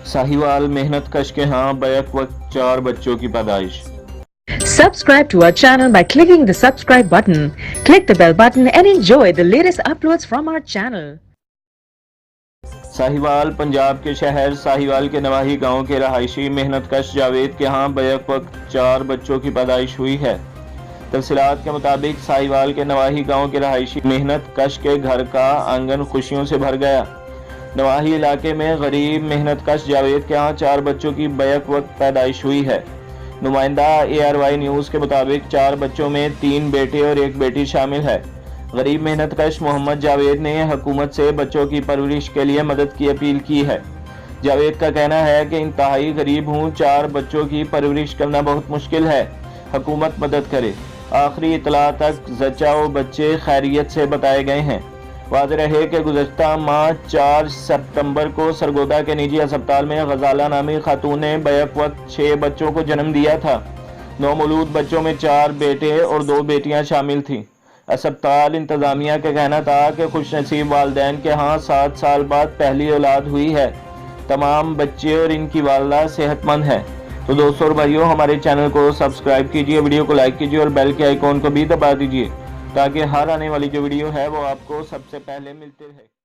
साहिवाल मेहनत कश के यहाँ बैक वक्त 4 बच्चों की पैदाइश। Subscribe to our channel by clicking the subscribe button. Click the bell button and enjoy the latest uploads from our channel. Sahiwal Punjab के शहर साहिवाल के नवाही गांव के रहायशी मेहनत कश जावेद के यहाँ बैक वक्त 4 बच्चों की पैदाइश हुई है। तफसीलात के मुताबिक साहिवाल के नवाही गांव के रहायशी मेहनत कश के घर का आंगन खुशियों से भर गया। नवाही इलाके में गरीब मेहनत कश जावेद के यहाँ 4 बच्चों की बैक वक्त पैदाइश हुई है। नुमाइंदा ARY न्यूज़ के मुताबिक 4 बच्चों में 3 बेटे और 1 बेटी शामिल है। गरीब मेहनत कश मोहम्मद जावेद ने हुकूमत से बच्चों की परवरिश के लिए मदद की अपील की है। जावेद का कहना है कि इंतहाई गरीब हूँ, 4 बच्चों की परवरिश करना बहुत मुश्किल है, हुकूमत मदद करे। आखिरी इतला तक जच्चा व बच्चे खैरियत से बताए गए हैं। वाज़ेह रहे कि गुज़श्ता माह 4 सितंबर को सरगोदा के निजी अस्पताल में गजाला नामी खातून ने बैक वक्त 6 बच्चों को जन्म दिया था। नौमौलूद बच्चों में 4 बेटे और 2 बेटियां शामिल थीं। अस्पताल इंतजामिया का कहना था कि खुशनसीब वालिदैन के यहाँ 7 साल बाद पहली औलाद हुई है। तमाम बच्चे और इनकी वालिदा सेहतमंद है। तो दोस्तों और भाइयों, हमारे चैनल को सब्सक्राइब कीजिए, वीडियो को लाइक कीजिए और बेल के आइकॉन को भी दबा दीजिए ताकि हर आने वाली जो वीडियो है वो आपको सबसे पहले मिलती रहे।